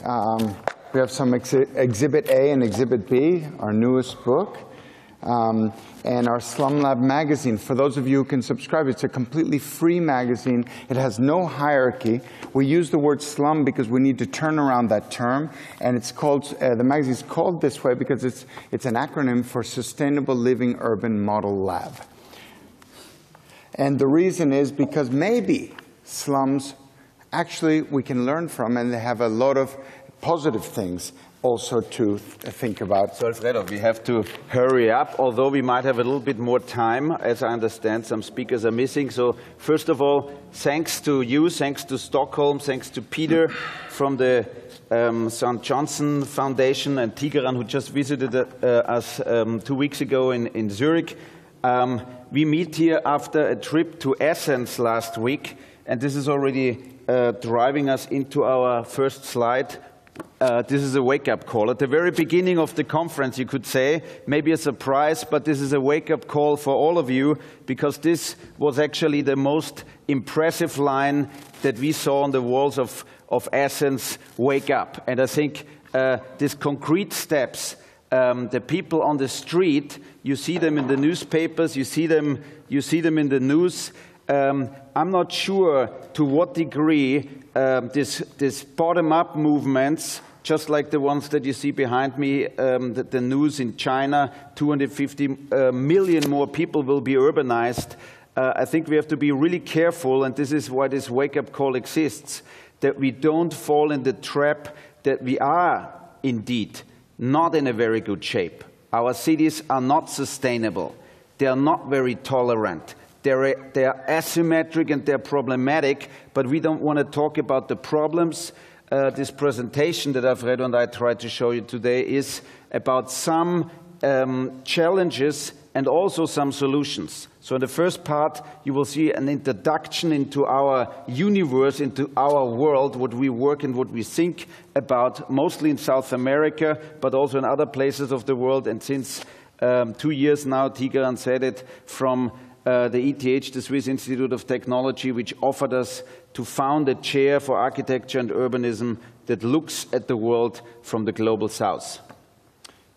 We have some Exhibit A and Exhibit B, our newest book, and our Slum Lab magazine. For those of you who can subscribe, it's a completely free magazine. It has no hierarchy. We use the word slum because we need to turn around that term, and it's called, the magazine is called this way because it's an acronym for Sustainable Living Urban Model Lab. And the reason is because maybe slums actually we can learn from, and they have a lot of positive things also to think about. So Alfredo, we have to hurry up, although we might have a little bit more time. As I understand, some speakers are missing. So first of all, thanks to you, thanks to Stockholm, thanks to Peter from the St. Johnson Foundation and Tigran, who just visited us 2 weeks ago in Zurich. We meet here after a trip to Athens last week, and this is already driving us into our first slide. This is a wake-up call. At the very beginning of the conference, you could say, maybe a surprise, but this is a wake-up call for all of you, because this was actually the most impressive line that we saw on the walls of Athens, wake up. And I think these concrete steps, the people on the street, you see them in the newspapers, you see them in the news. I'm not sure to what degree this bottom-up movements, just like the ones that you see behind me, the news in China, 250 million more people will be urbanized. I think we have to be really careful, and this is why this wake-up call exists, that we don't fall in the trap that we are indeed not in a very good shape. Our cities are not sustainable. They are not very tolerant. They are asymmetric and they're problematic, but we don't want to talk about the problems. This presentation that Alfredo and I tried to show you today is about some challenges and also some solutions. So in the first part, you will see an introduction into our universe, into our world, what we work and what we think about, mostly in South America, but also in other places of the world. And since 2 years now, Tigran said it, from the ETH, the Swiss Institute of Technology, which offered us to found a chair for architecture and urbanism that looks at the world from the global south.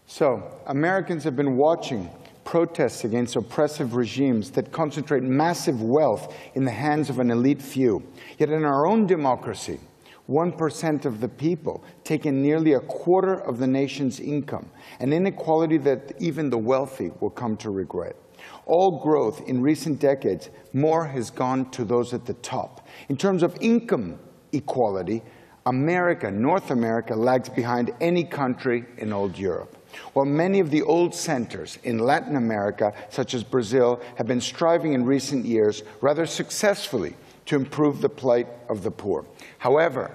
So, Americans have been watching protests against oppressive regimes that concentrate massive wealth in the hands of an elite few. Yet in our own democracy, 1% of the people take in nearly a quarter of the nation's income, an inequality that even the wealthy will come to regret. All growth in recent decades, more has gone to those at the top. In terms of income equality, America, North America, lags behind any country in old Europe. While many of the old centers in Latin America, such as Brazil, have been striving in recent years rather successfully to improve the plight of the poor. However,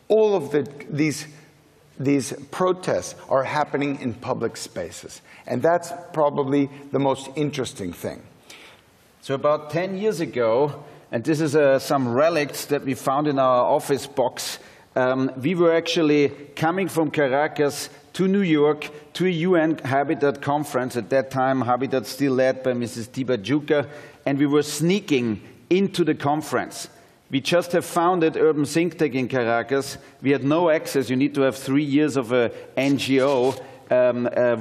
all of these protests are happening in public spaces. And that's probably the most interesting thing. So about 10 years ago, and this is some relics that we found in our office box, we were actually coming from Caracas to New York to a UN Habitat conference. At that time, Habitat still led by Mrs. Tibajuca, and we were sneaking into the conference. We just have founded Urban Think Tank in Caracas. We had no access. You need to have 3 years of an NGO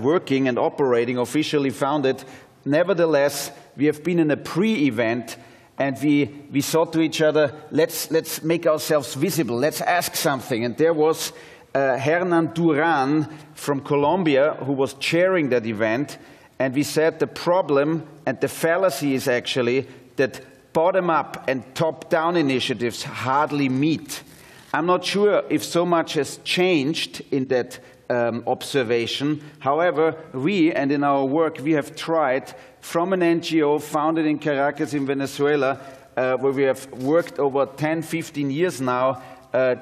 working and operating, officially founded. Nevertheless, we have been in a pre-event, and we thought to each other, let's make ourselves visible. Let's ask something. And there was Hernan Duran from Colombia, who was chairing that event. And we said the problem and the fallacy is actually that bottom-up and top-down initiatives hardly meet. I'm not sure if so much has changed in that observation. However, we, and in our work, we have tried from an NGO founded in Caracas in Venezuela, where we have worked over 10, 15 years now,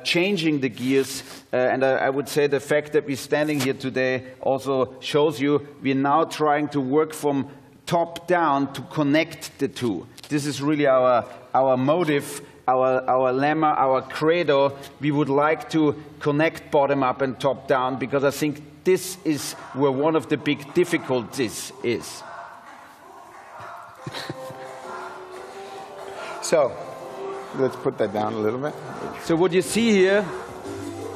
changing the gears. And I would say the fact that we're standing here today also shows you we're now trying to work from top down to connect the two. This is really our motive, our lemma, our credo. We would like to connect bottom up and top down, because I think this is where one of the big difficulties is. So, let's put that down a little bit. So what you see here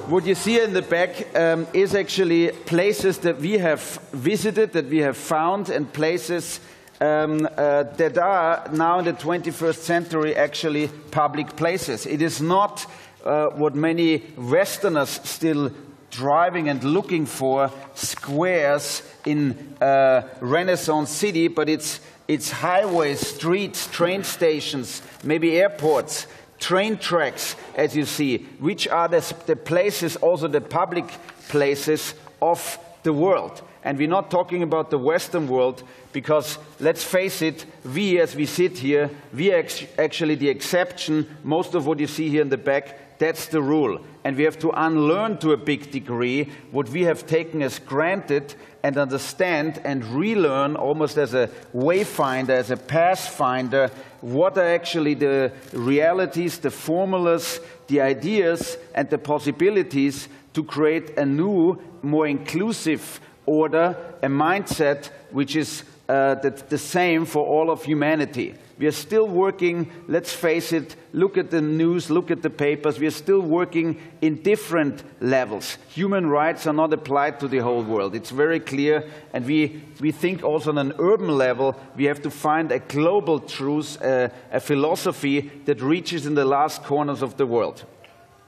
what you see in the back is actually places that we have visited, that we have found, and places that are now in the 21st century actually public places. It is not what many Westerners still driving and looking for, squares in a Renaissance city, but it's highways, streets, train stations, maybe airports, train tracks, as you see, which are the places, also the public places of the world. And we're not talking about the Western world, because let's face it, we as we sit here, we are actually the exception. Most of what you see here in the back, that's the rule. And we have to unlearn to a big degree what we have taken as granted and understand and relearn almost as a wayfinder, as a pathfinder, what are actually the realities, the formulas, the ideas and the possibilities to create a new, more inclusive order, a mindset which is the same for all of humanity. We are still working, let's face it, look at the news, look at the papers, we are still working in different levels. Human rights are not applied to the whole world. It's very clear, and we think also on an urban level, we have to find a global truth, a philosophy that reaches in the last corners of the world.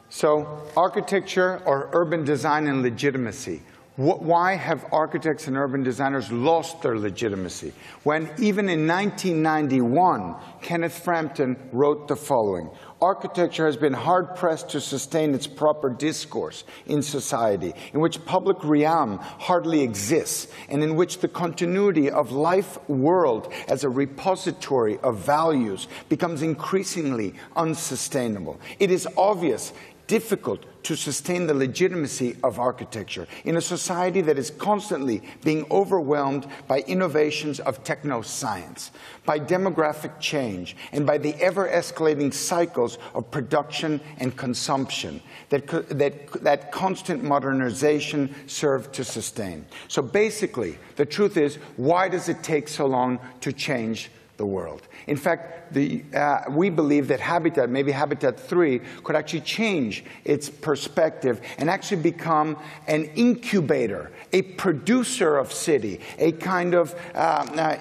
So, architecture or urban design and legitimacy. Why have architects and urban designers lost their legitimacy? When even in 1991, Kenneth Frampton wrote the following: architecture has been hard-pressed to sustain its proper discourse in society, in which public realm hardly exists, and in which the continuity of life world as a repository of values becomes increasingly unsustainable. It is obvious difficult to sustain the legitimacy of architecture in a society that is constantly being overwhelmed by innovations of technoscience, by demographic change, and by the ever-escalating cycles of production and consumption that constant modernization served to sustain. So basically, the truth is, why does it take so long to change the world? In fact, we believe that Habitat, maybe Habitat 3, could actually change its perspective and actually become an incubator, a producer of city, a kind of,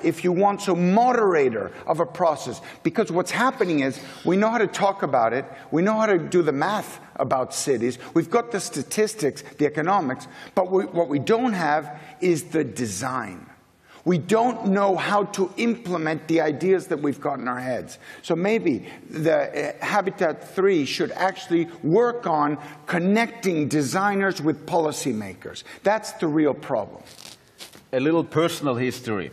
if you want, so moderator of a process. Because what's happening is, we know how to talk about it, we know how to do the math about cities, we've got the statistics, the economics, but what we don't have is the design. We don't know how to implement the ideas that we've got in our heads. So maybe the Habitat 3 should actually work on connecting designers with policymakers. That's the real problem. A little personal history.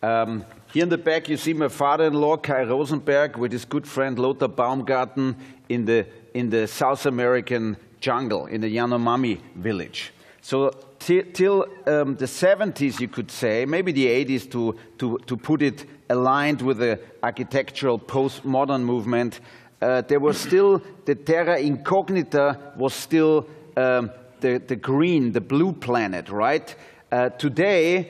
Here in the back you see my father-in-law, Kai Rosenberg, with his good friend Lothar Baumgarten in the South American jungle, in the Yanomami village. So till the 70s, you could say, maybe the 80s to put it aligned with the architectural postmodern movement, there was still, the terra incognita was still the green, the blue planet, right? Today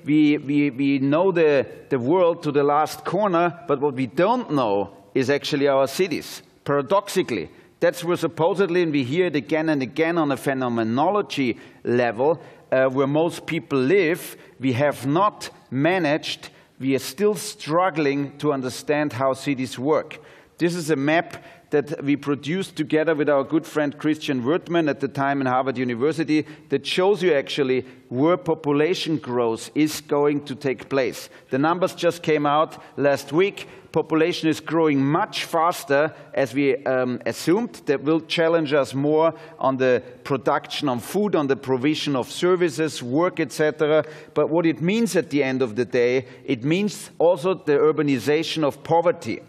we know the world to the last corner, but what we don't know is actually our cities, paradoxically. That's where supposedly, and we hear it again and again on a phenomenology level, where most people live, we have not managed, we are still struggling to understand how cities work. This is a map that we produced together with our good friend Christian Wertmann at the time in Harvard University that shows you actually where population growth is going to take place. The numbers just came out last week. Population is growing much faster as we assumed. That will challenge us more on the production of food, on the provision of services, work, etc. But what it means at the end of the day, it means also the urbanization of poverty.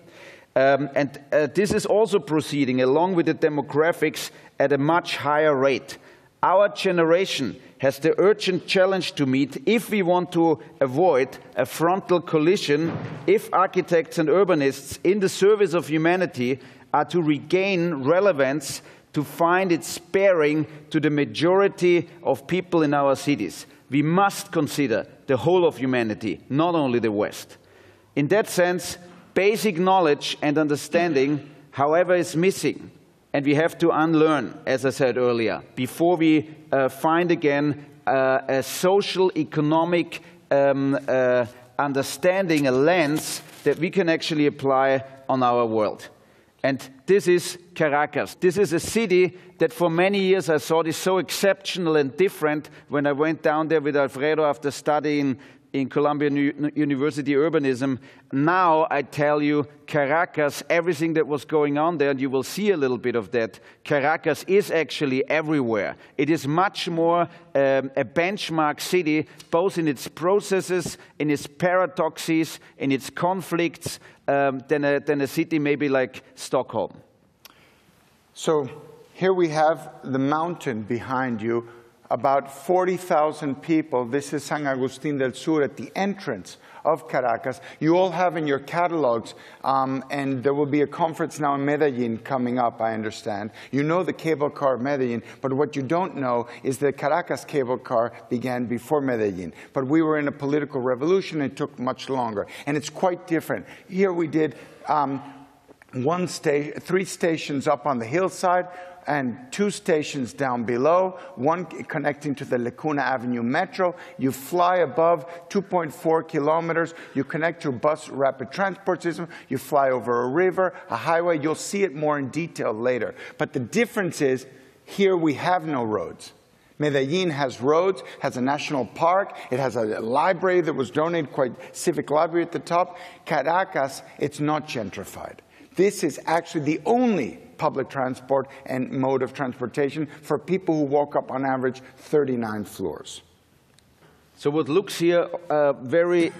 This is also proceeding along with the demographics at a much higher rate. Our generation has the urgent challenge to meet if we want to avoid a frontal collision, if architects and urbanists in the service of humanity are to regain relevance, to find its bearing to the majority of people in our cities. We must consider the whole of humanity, not only the West. In that sense, basic knowledge and understanding, however, is missing. And we have to unlearn, as I said earlier, before we find again a social, economic understanding, a lens that we can actually apply on our world. And this is Caracas. This is a city that for many years I thought is so exceptional and different. When I went down there with Alfredo after studying in Columbia University urbanism, now I tell you, Caracas, everything that was going on there, and you will see a little bit of that, Caracas is actually everywhere. It is much more a benchmark city, both in its processes, in its paradoxes, in its conflicts, than a city maybe like Stockholm. So here we have the mountain behind you, about 40,000 people. This is San Agustín del Sur at the entrance of Caracas. You all have in your catalogs, and there will be a conference now in Medellin coming up, I understand. You know the cable car of Medellin, but what you don't know is the Caracas cable car began before Medellin. But we were in a political revolution, and it took much longer. And it's quite different. Here we did 3 stations up on the hillside, and 2 stations down below, one connecting to the Lacuna Avenue Metro. You fly above 2.4 kilometers. You connect to a bus rapid transport system. You fly over a river, a highway. You'll see it more in detail later. But the difference is, here we have no roads. Medellin has roads, has a national park. It has a library that was donated, quite civic library at the top. Caracas, it's not gentrified. This is actually the only public transport and mode of transportation for people who walk up on average 39 floors. So what looks here very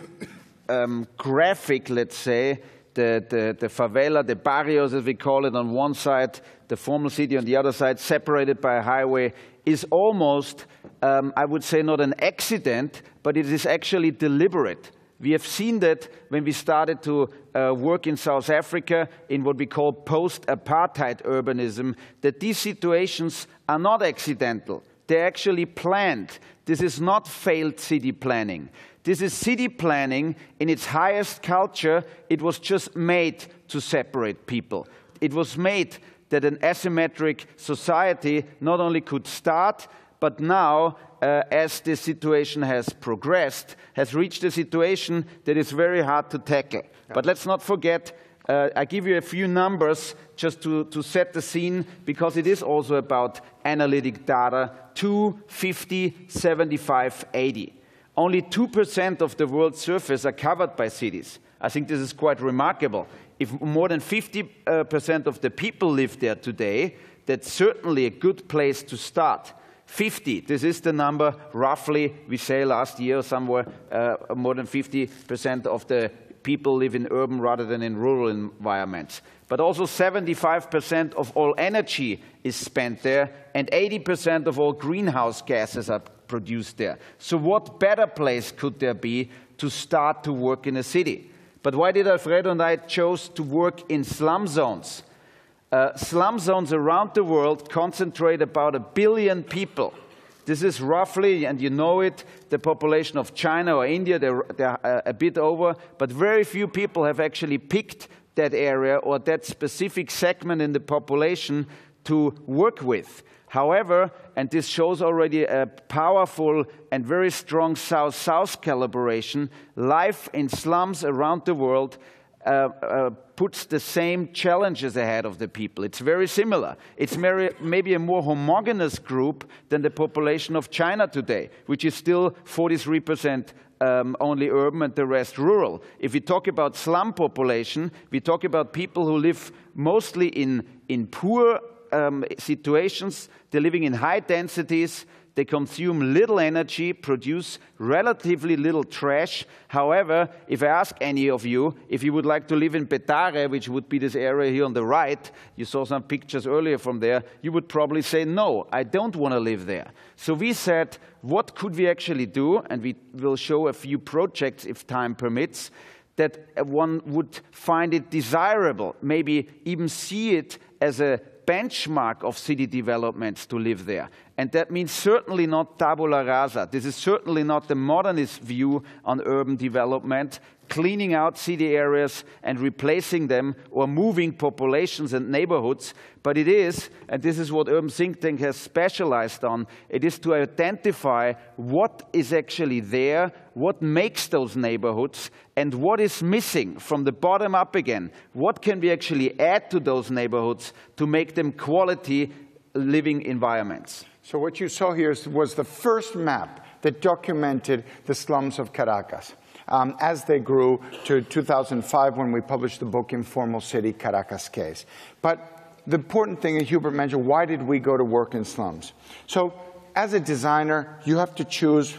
graphic, let's say, the favela, the barrios as we call it on one side, the formal city on the other side, separated by a highway, is almost, I would say, not an accident, but it is actually deliberate. We have seen that when we started to work in South Africa in what we call post-apartheid urbanism, that these situations are not accidental. They're actually planned. This is not failed city planning. This is city planning in its highest culture. It was just made to separate people. It was made that an asymmetric society not only could start, but now, as the situation has progressed, has reached a situation that is very hard to tackle. Yeah. But let's not forget, I give you a few numbers just to set the scene, because it is also about analytic data: 2, 50, 75, 80. Only 2% of the world's surface are covered by cities. I think this is quite remarkable. If more than 50% of the people live there today, that's certainly a good place to start. 50, this is the number, roughly, we say last year somewhere, more than 50% of the people live in urban rather than in rural environments. But also 75% of all energy is spent there, and 80% of all greenhouse gases are produced there. So what better place could there be to start to work in a city? But why did Alfredo and I choose to work in slum zones? Slum zones around the world concentrate about 1 billion people. This is roughly, and you know it, the population of China or India. They're a bit over, but very few people have actually picked that area or that specific segment in the population to work with. However, and this shows already a powerful and very strong South-South collaboration, life in slums around the world puts the same challenges ahead of the people. It's very similar. It's maybe a more homogeneous group than the population of China today, which is still 43% only urban and the rest rural. If we talk about slum population, we talk about people who live mostly in poor situations. They're living in high densities. They consume little energy, produce relatively little trash. However, if I ask any of you if you would like to live in Petare, which would be this area here on the right, you saw some pictures earlier from there, you would probably say, no, I don't want to live there. So we said, what could we actually do? And we will show a few projects, if time permits, that one would find it desirable, maybe even see it as a benchmark of city developments to live there. And that means certainly not tabula rasa. This is certainly not the modernist view on urban development. cleaning out city areas and replacing them or moving populations and neighborhoods, but it is, and this is what Urban Think Tank has specialized on, it is to identify what is actually there, what makes those neighborhoods, and what is missing from the bottom up again. What can we actually add to those neighborhoods to make them quality living environments? So what you saw here was the first map that documented the slums of Caracas as they grew to 2005 when we published the book Informal City, Caracas Case. But the important thing, and Hubert mentioned, why did we go to work in slums? So as a designer, you have to choose,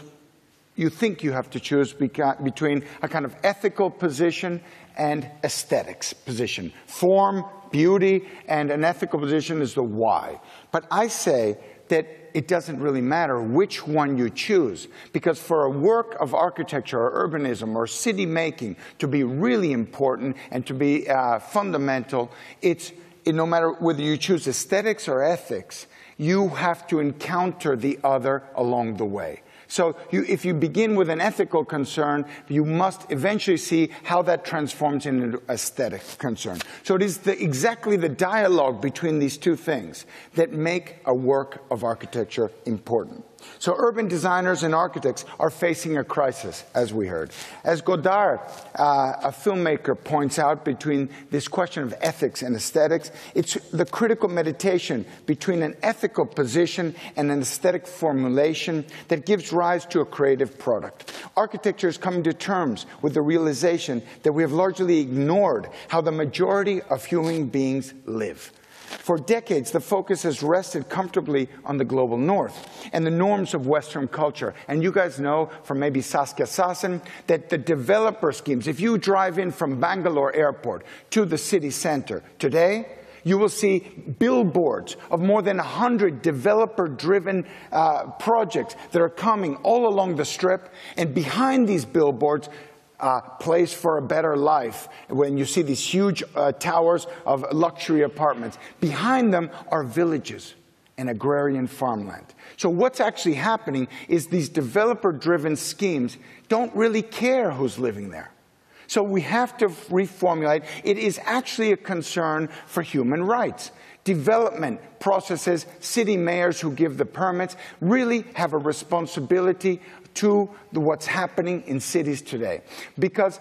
you think you have to choose between a kind of ethical position and aesthetics position. Form, beauty, and an ethical position is the why. But I say that it doesn't really matter which one you choose, because for a work of architecture or urbanism or city making to be really important and to be fundamental, no matter whether you choose aesthetics or ethics, you have to encounter the other along the way. So if you begin with an ethical concern, you must eventually see how that transforms into an aesthetic concern. So it is exactly the dialogue between these two things that make a work of architecture important. So urban designers and architects are facing a crisis, as we heard. As Godard, a filmmaker, points out between this question of ethics and aesthetics, it's the critical meditation between an ethical position and an aesthetic formulation that gives rise to a creative product. Architecture is coming to terms with the realization that we have largely ignored how the majority of human beings live. For decades, the focus has rested comfortably on the global north and the norms of Western culture. And you guys know from maybe Saskia Sassen that the developer schemes, if you drive in from Bangalore airport to the city center today, you will see billboards of more than 100 developer-driven projects that are coming all along the strip. And behind these billboards, place for a better life, when you see these huge towers of luxury apartments. Behind them are villages and agrarian farmland. So what's actually happening is these developer-driven schemes don't really care who's living there. So we have to reformulate. It is actually a concern for human rights. Development processes, city mayors who give the permits really have a responsibility to what's happening in cities today. Because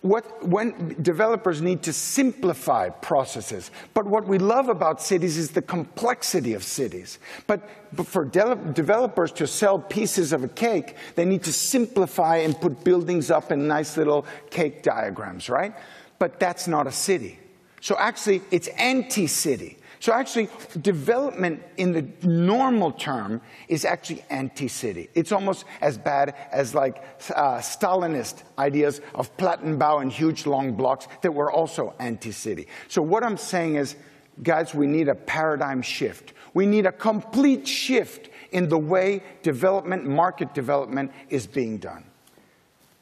when developers need to simplify processes, but what we love about cities is the complexity of cities. But for developers to sell pieces of a cake, they need to simplify and put buildings up in nice little cake diagrams, right? But that's not a city. So actually, it's anti-city. So actually, development in the normal term is actually anti-city. It's almost as bad as like Stalinist ideas of Plattenbau and huge long blocks that were also anti-city. So what I'm saying is, guys, we need a paradigm shift. We need a complete shift in the way development, market development is being done.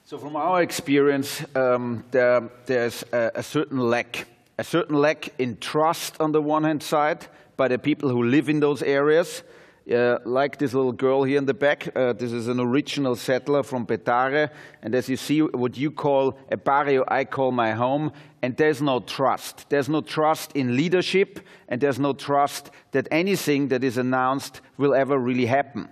So from our experience, there's a certain lack. A certain lack in trust on the one hand side by the people who live in those areas, like this little girl here in the back. This is an original settler from Petare, and as you see, what you call a barrio, I call my home, and there's no trust. There's no trust in leadership, and there's no trust that anything that is announced will ever really happen.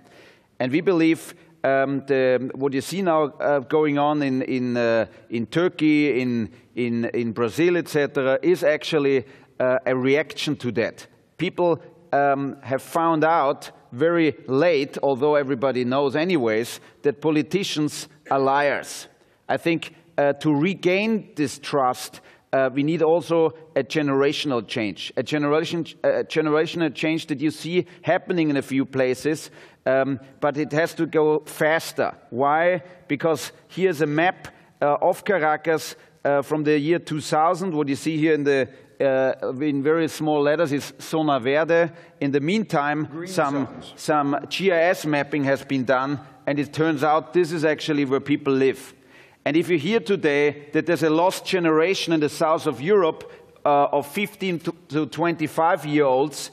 And we believe what you see now going on in Turkey, in Brazil, etc., is actually a reaction to that. People have found out very late, although everybody knows anyways, that politicians are liars. I think to regain this trust, we need also a generational change, a generational change that you see happening in a few places, but it has to go faster. Why? Because here's a map of Caracas from the year 2000. What you see here in very small letters is Zona Verde. In the meantime, some GIS mapping has been done, and it turns out this is actually where people live. And if you hear today that there's a lost generation in the south of Europe of 15 to 25-year-olds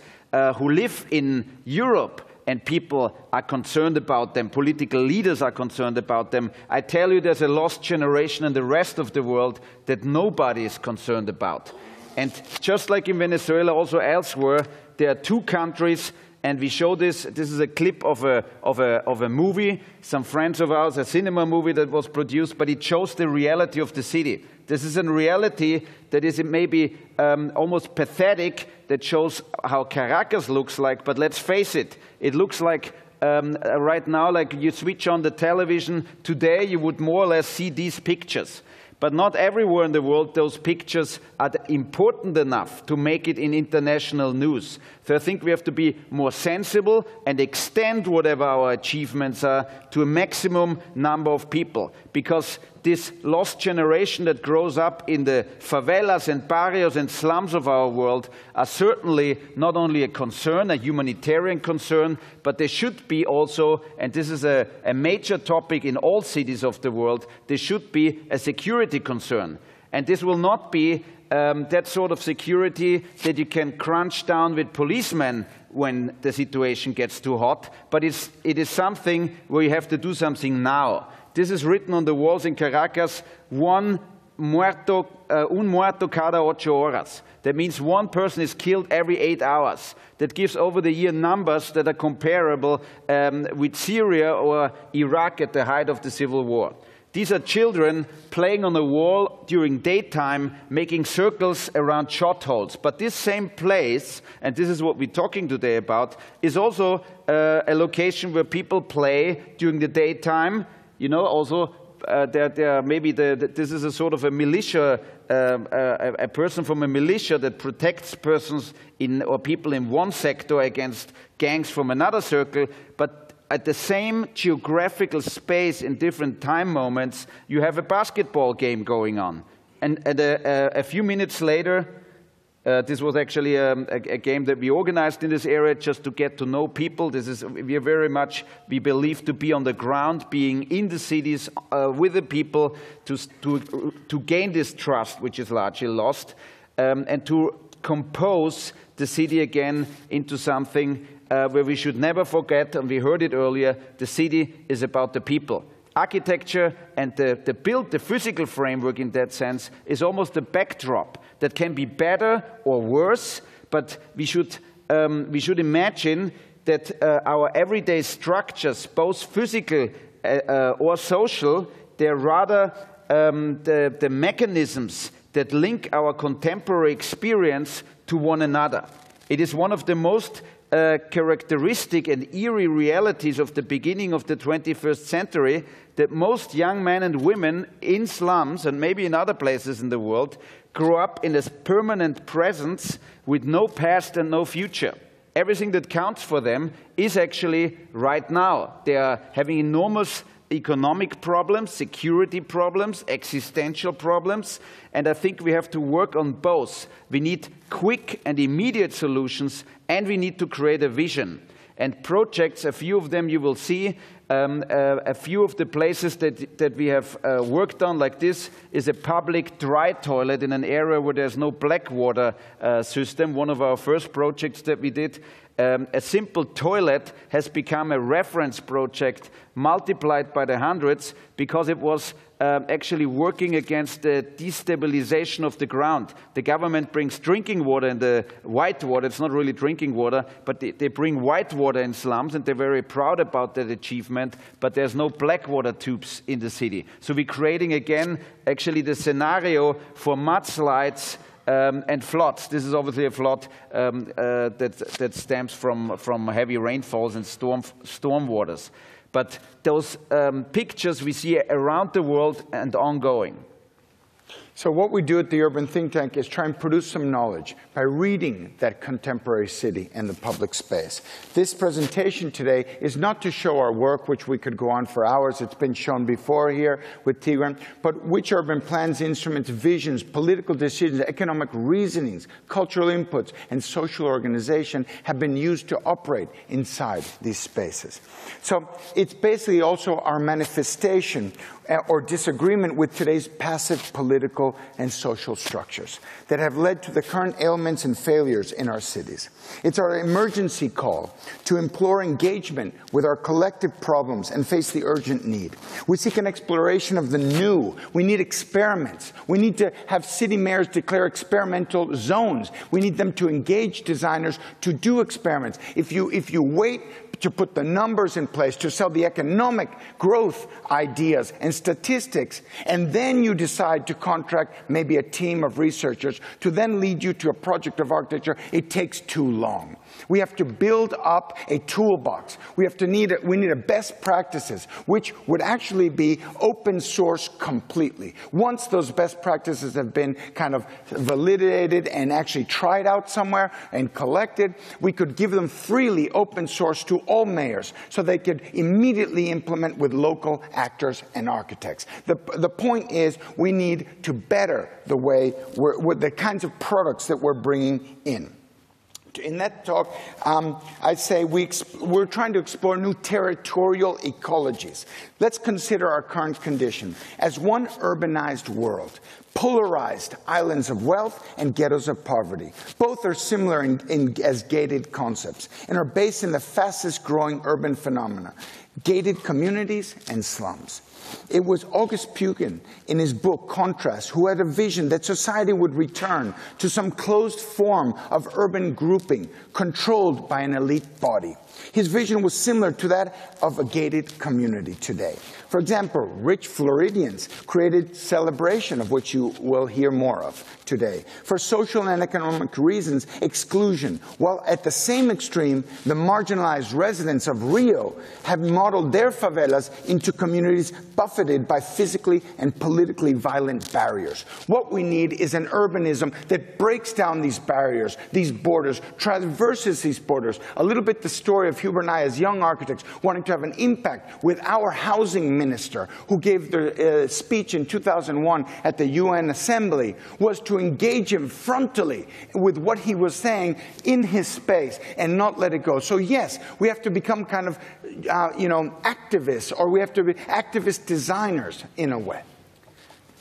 who live in Europe, and people are concerned about them, political leaders are concerned about them, I tell you there's a lost generation in the rest of the world that nobody is concerned about. And just like in Venezuela, also elsewhere, there are two countries, and we show this. This is a clip of a movie, some friends of ours, a cinema movie that was produced, but it shows the reality of the city. This is a reality that is maybe almost pathetic, that shows how Caracas looks like, but let's face it, it looks like right now, like you switch on the television today, you would more or less see these pictures. But not everywhere in the world those pictures are important enough to make it in international news. So I think we have to be more sensible and extend whatever our achievements are to a maximum number of people. Because this lost generation that grows up in the favelas and barrios and slums of our world are certainly not only a concern, a humanitarian concern, but they should be also, and this is a major topic in all cities of the world, they should be a security concern. And this will not be that sort of security that you can crunch down with policemen when the situation gets too hot, but it is something where you have to do something now. This is written on the walls in Caracas, un muerto cada 8 horas. That means one person is killed every 8 hours. That gives over the year numbers that are comparable with Syria or Iraq at the height of the civil war. These are children playing on a wall during daytime, making circles around shot holes. But this same place, and this is what we're talking today about, is also a location where people play during the daytime. You know, also maybe this is a sort of a militia, a person from a militia that protects persons or people in one sector against gangs from another circle. But at the same geographical space in different time moments, you have a basketball game going on. And a few minutes later, this was actually a game that we organized in this area just to get to know people. We are very much, we believe, to be on the ground, being in the cities with the people to gain this trust, which is largely lost, and to compose the city again into something where we should never forget, and we heard it earlier, the city is about the people. Architecture and the physical framework in that sense is almost a backdrop that can be better or worse, but we should imagine that our everyday structures, both physical or social, they're rather the mechanisms that link our contemporary experience to one another. It is one of the most characteristic and eerie realities of the beginning of the 21st century that most young men and women in slums and maybe in other places in the world grow up in this permanent presence with no past and no future. Everything that counts for them is actually right now. They are having enormous economic problems, security problems, existential problems, and I think we have to work on both. We need quick and immediate solutions, and we need to create a vision. And projects, a few of them you will see, a few of the places that we have worked on, like this, is a public dry toilet in an area where there's no black water system, one of our first projects that we did. A simple toilet has become a reference project multiplied by the hundreds because it was actually working against the destabilization of the ground. The government brings drinking water and the white water. It's not really drinking water, but they bring white water in slums, and they're very proud about that achievement, but there's no black water tubes in the city. So we're creating again actually the scenario for mudslides and floods. This is obviously a flood that stems from heavy rainfalls and storm waters. But those pictures we see around the world and ongoing. So what we do at the Urban Think Tank is try and produce some knowledge by reading that contemporary city and the public space. This presentation today is not to show our work, which we could go on for hours. It's been shown before here with Tigran, but which urban plans, instruments, visions, political decisions, economic reasonings, cultural inputs, and social organization have been used to operate inside these spaces. So it's basically also our manifestation or disagreement with today's passive political political and social structures that have led to the current ailments and failures in our cities. It's our emergency call to implore engagement with our collective problems and face the urgent need. We seek an exploration of the new. We need experiments. We need to have city mayors declare experimental zones. We need them to engage designers to do experiments. If you wait to put the numbers in place, to sell the economic growth ideas and statistics, and then you decide to contract maybe a team of researchers to then lead you to a project of architecture, it takes too long. We have to build up a toolbox. We need a best practices, which would actually be open source completely. Once those best practices have been kind of validated and actually tried out somewhere and collected, we could give them freely open source to all mayors so they could immediately implement with local actors and architects. The point is we need to better the way with the kinds of products that we're bringing in. In that talk, I'd say we're trying to explore new territorial ecologies. Let's consider our current condition as one urbanized world, polarized islands of wealth and ghettos of poverty. Both are similar as gated concepts and are based in the fastest growing urban phenomena, gated communities and slums. It was August Pugin, in his book, Contrast, who had a vision that society would return to some closed form of urban grouping controlled by an elite body. His vision was similar to that of a gated community today. For example, rich Floridians created celebration, of which you will hear more of today. For social and economic reasons, exclusion, while at the same extreme, the marginalized residents of Rio have modeled their favelas into communities buffeted by physically and politically violent barriers. What we need is an urbanism that breaks down these barriers, these borders, traverses these borders. A little bit the story of Hubert and I as young architects wanting to have an impact with our housing minister who gave the speech in 2001 at the UN Assembly was to engage him frontally with what he was saying in his space and not let it go. So yes, we have to become kind of activists, or we have to be activist designers in a way.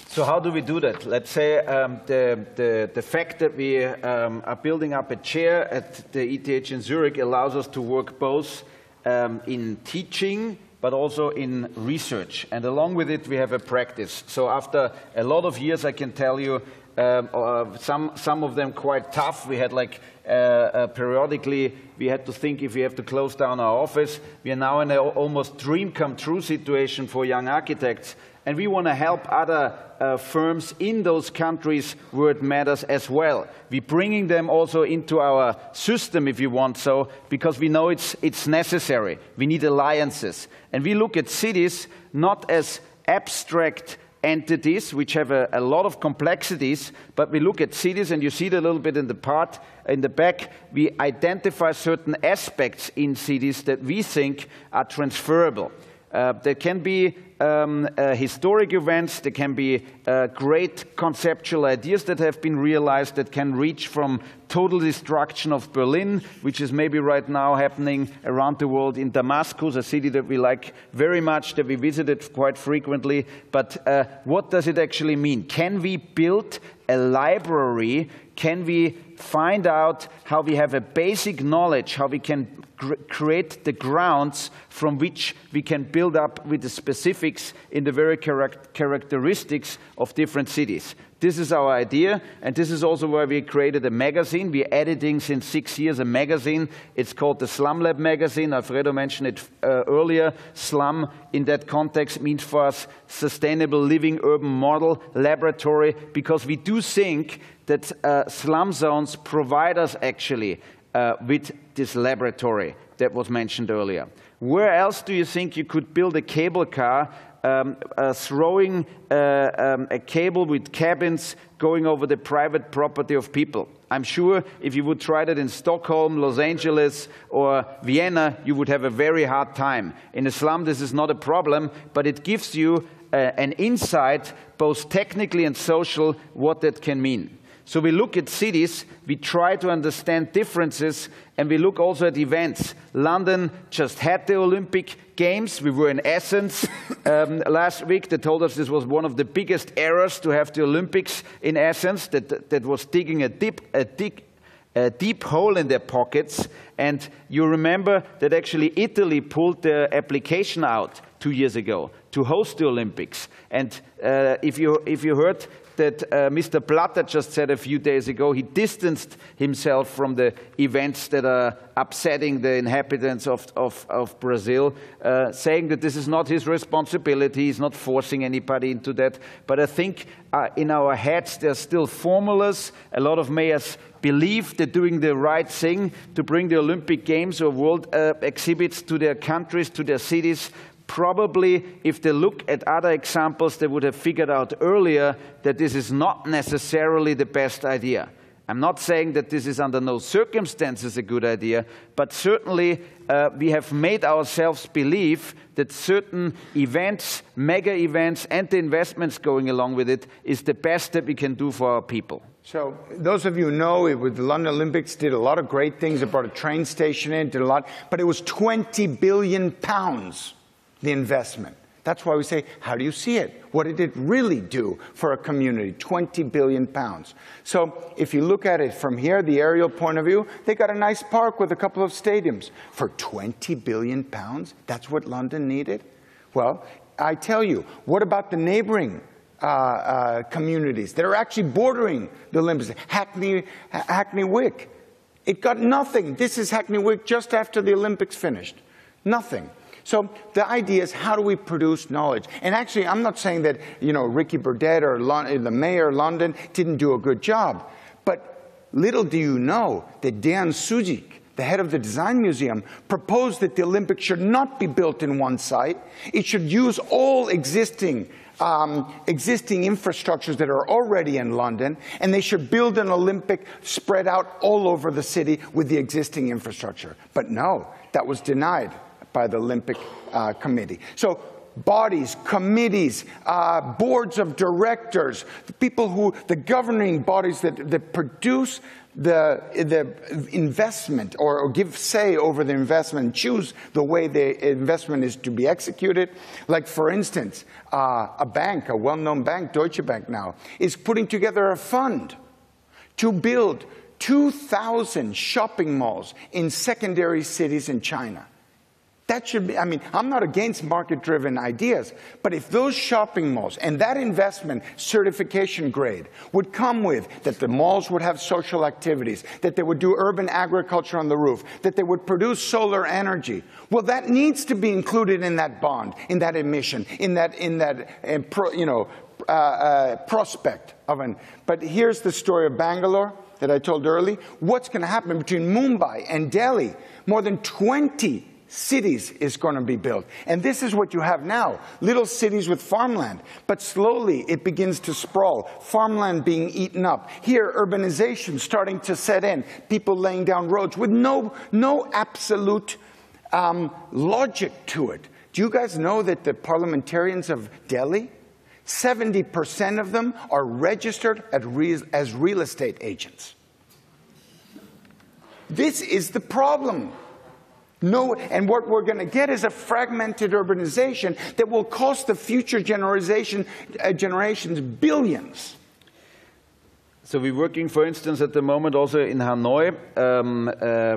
So how do we do that? Let's say the fact that we are building up a chair at the ETH in Zurich allows us to work both in teaching but also in research. And along with it, we have a practice. So after a lot of years, I can tell you, some of them quite tough. We had periodically, we had to think if we have to close down our office. We are now in an almost dream come true situation for young architects. And we want to help other firms in those countries where it matters as well. We're bringing them also into our system, if you want so, because we know it's necessary. We need alliances. And we look at cities not as abstract entities which have a lot of complexities, but we look at cities, and you see it a little bit in the back, we identify certain aspects in cities that we think are transferable. There can be historic events, there can be great conceptual ideas that have been realized that can reach from total destruction of Berlin, which is maybe right now happening around the world, in Damascus, a city that we like very much, that we visited quite frequently. But what does it actually mean? Can we build a library? Can we find out how we have a basic knowledge, how we can create the grounds from which we can build up with the specifics in the very characteristics of different cities? This is our idea, and this is also why we created a magazine. We're editing since 6 years a magazine. It's called the Slum Lab magazine. Alfredo mentioned it earlier. Slum, in that context, means for us sustainable living urban model laboratory, because we do think that slum zones provide us actually with this laboratory that was mentioned earlier. Where else do you think you could build a cable car throwing a cable with cabins going over the private property of people? I'm sure if you would try that in Stockholm, Los Angeles, or Vienna, you would have a very hard time. In a slum, this is not a problem, but it gives you an insight, both technically and social, what that can mean. So we look at cities, we try to understand differences, and we look also at events. London just had the Olympic Games. We were in Athens last week. They told us this was one of the biggest errors to have the Olympics in Athens, that was digging a deep hole in their pockets. And you remember that actually Italy pulled their application out 2 years ago to host the Olympics. And if you heard that Mr. Blatter just said a few days ago, he distanced himself from the events that are upsetting the inhabitants of Brazil, saying that this is not his responsibility, he's not forcing anybody into that. But I think in our heads there's still formulas. A lot of mayors believe they're doing the right thing to bring the Olympic Games or world exhibits to their countries, to their cities. Probably, if they look at other examples, they would have figured out earlier that this is not necessarily the best idea. I'm not saying that this is under no circumstances a good idea, but certainly we have made ourselves believe that certain events, mega events, and the investments going along with it is the best that we can do for our people. So those of you who know, the London Olympics did a lot of great things. It brought a train station in, did a lot, but it was £20 billion. The investment. That's why we say, how do you see it? What did it really do for a community? £20 billion. So if you look at it from here, the aerial point of view, they got a nice park with a couple of stadiums. For £20 billion, that's what London needed? Well, I tell you, what about the neighboring communities that are actually bordering the Olympics? Hackney Wick. It got nothing. This is Hackney Wick just after the Olympics finished. Nothing. So the idea is, how do we produce knowledge? And actually, I'm not saying that, Ricky Burdett or the mayor of London didn't do a good job. But little do you know that Dejan Sujic, the head of the Design Museum, proposed that the Olympics should not be built in one site. It should use all existing infrastructures that are already in London, and they should build an Olympic spread out all over the city with the existing infrastructure. But no, that was denied by the Olympic Committee. So bodies, committees, boards of directors, the governing bodies that produce the investment or give say over the investment, choose the way the investment is to be executed. Like, for instance, a bank, a well-known bank, Deutsche Bank now, is putting together a fund to build 2,000 shopping malls in secondary cities in China. That should be, I'm not against market-driven ideas, but if those shopping malls and that investment certification grade would come with that the malls would have social activities, that they would do urban agriculture on the roof, that they would produce solar energy, well, that needs to be included in that bond, in that emission, in that prospect of an. But here's the story of Bangalore that I told earlier. What's going to happen between Mumbai and Delhi? More than 20 cities is going to be built. And this is what you have now, little cities with farmland. But slowly it begins to sprawl, farmland being eaten up. Here, urbanization starting to set in, people laying down roads with no absolute logic to it. Do you guys know that the parliamentarians of Delhi, 70% of them are registered as real estate agents? This is the problem. No, and what we're going to get is a fragmented urbanization that will cost the future generations billions. So we're working, for instance, at the moment also in Hanoi,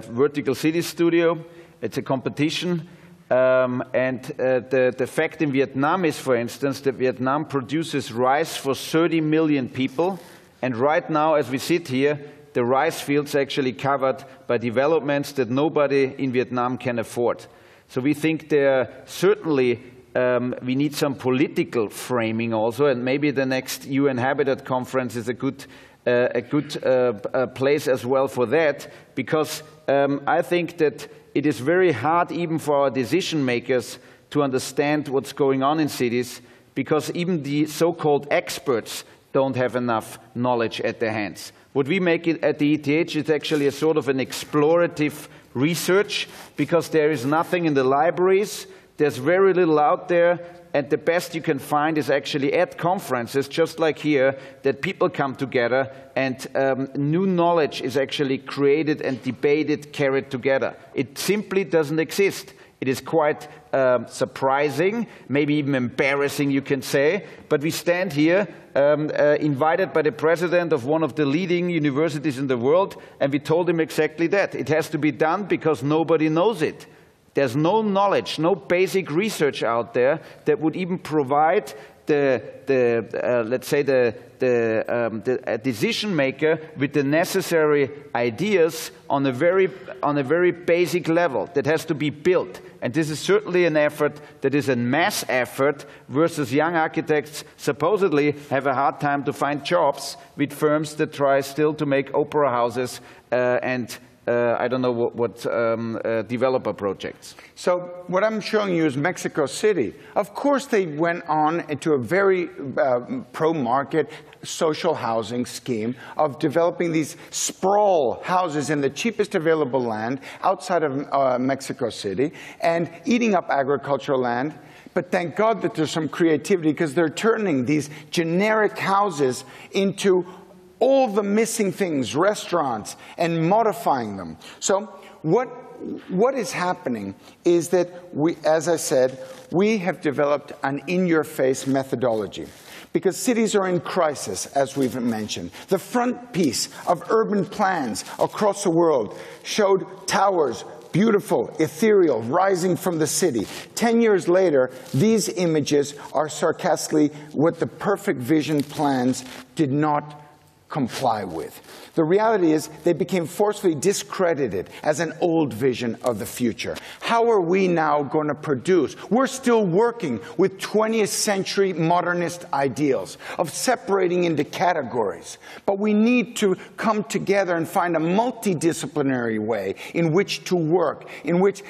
Vertical City Studio. It's a competition. And the fact in Vietnam is, for instance, that Vietnam produces rice for 30 million people. And right now, as we sit here, the rice fields are actually covered by developments that nobody in Vietnam can afford. So we think there certainly we need some political framing also, and maybe the next UN Habitat Conference is a good place as well for that, because I think that it is very hard even for our decision makers to understand what's going on in cities, because even the so-called experts don't have enough knowledge at their hands. What we make it at the ETH is actually a sort of an explorative research, because there is nothing in the libraries, there's very little out there. and the best you can find is actually at conferences, just like here, that people come together and new knowledge is actually created and debated, carried together. It simply doesn't exist. It is quite surprising, maybe even embarrassing, you can say, but we stand here invited by the president of one of the leading universities in the world, and we told him exactly that. It has to be done because nobody knows it. There's no knowledge, no basic research out there that would even provide let's say the decision maker with the necessary ideas on a very basic level that has to be built. And this is certainly an effort that is a mass effort versus young architects supposedly have a hard time to find jobs with firms that try still to make opera houses and I don't know what developer projects. So what I'm showing you is Mexico City. Of course they went on into a very pro-market social housing scheme of developing these sprawl houses in the cheapest available land outside of Mexico City and eating up agricultural land. But thank God that there's some creativity because they're turning these generic houses into all the missing things, restaurants, and modifying them. So what is happening is that we, as I said, we have developed an in-your-face methodology. Because cities are in crisis, as we've mentioned. The front piece of urban plans across the world showed towers, beautiful, ethereal, rising from the city. 10 years later, these images are sarcastically what the perfect vision plans did not comply with. The reality is they became forcefully discredited as an old vision of the future. How are we now going to produce? We're still working with 20th century modernist ideals of separating into categories. But we need to come together and find a multidisciplinary way in which to work, in which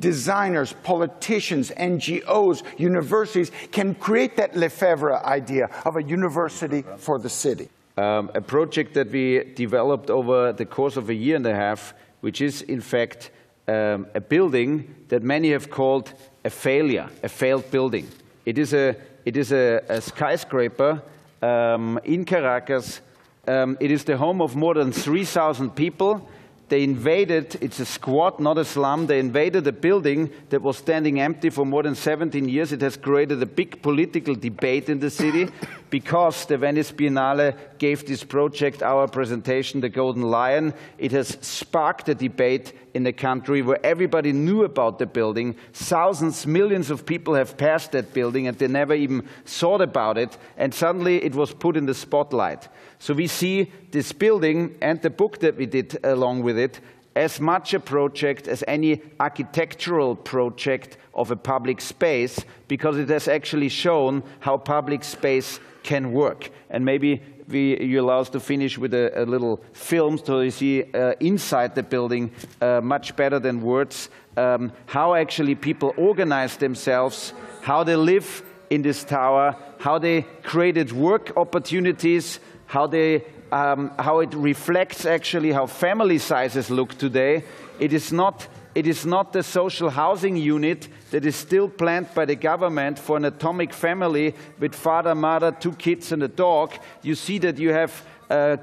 designers, politicians, NGOs, universities can create that Lefebvre idea of a university for the city. A project that we developed over the course of a year and a half, which is in fact a building that many have called a failure, a failed building. It is a skyscraper in Caracas. It is the home of more than 3,000 people. They invaded, it's a squat, not a slum, they invaded a building that was standing empty for more than 17 years. It has created a big political debate in the city because the Venice Biennale gave this project our presentation, the Golden Lion. It has sparked a debate in the country where everybody knew about the building. Thousands, millions of people have passed that building and they never even thought about it. And suddenly it was put in the spotlight. So we see this building and the book that we did along with it as much a project as any architectural project of a public space, because it has actually shown how public space can work. And maybe you allow us to finish with a little film so you see inside the building much better than words, how actually people organize themselves, how they live in this tower, how they created work opportunities, how it reflects actually how family sizes look today. It is not the social housing unit that is still planned by the government for an atomic family with father, mother, 2 kids and a dog. You see that you have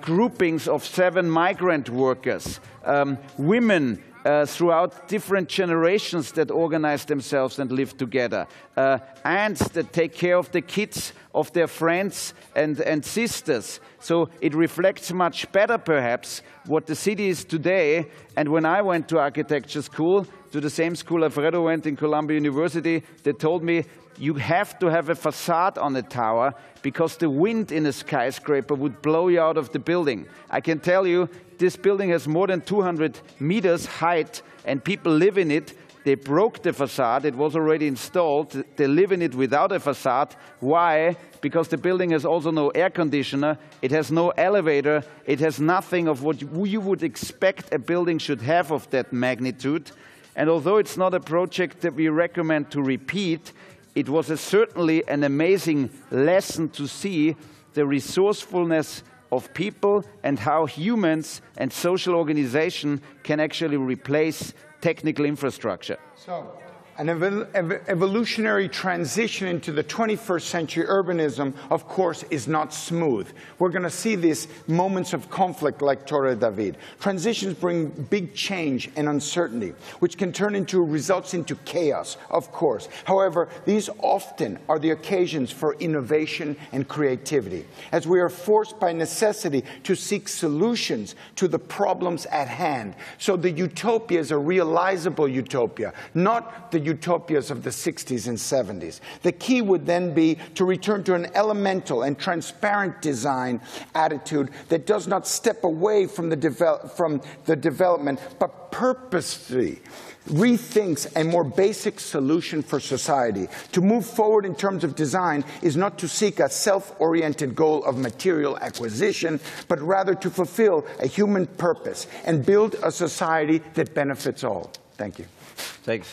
groupings of 7 migrant workers, women throughout different generations that organize themselves and live together, aunts that take care of the kids of their friends and sisters. So it reflects much better, perhaps, what the city is today. And when I went to architecture school, to the same school Alfredo went in Columbia University, they told me, you have to have a facade on the tower because the wind in a skyscraper would blow you out of the building. I can tell you, this building has more than 200 meters height and people live in it. They broke the facade. It was already installed. They live in it without a facade. Why? Because the building has also no air conditioner. It has no elevator. It has nothing of what you would expect a building should have of that magnitude. And although it's not a project that we recommend to repeat, it was certainly an amazing lesson to see the resourcefulness of people and how humans and social organization can actually replace technical infrastructure. So, An evolutionary transition into the 21st century urbanism, of course, is not smooth. We're going to see these moments of conflict like Torre David. Transitions bring big change and uncertainty, which can turn into results into chaos, of course. However, these often are the occasions for innovation and creativity, as we are forced by necessity to seek solutions to the problems at hand. So the utopia is a realizable utopia, not the utopias of the 60s and 70s. The key would then be to return to an elemental and transparent design attitude that does not step away from the development, but purposely rethinks a more basic solution for society. To move forward in terms of design is not to seek a self-oriented goal of material acquisition, but rather to fulfill a human purpose and build a society that benefits all. Thank you. Thanks.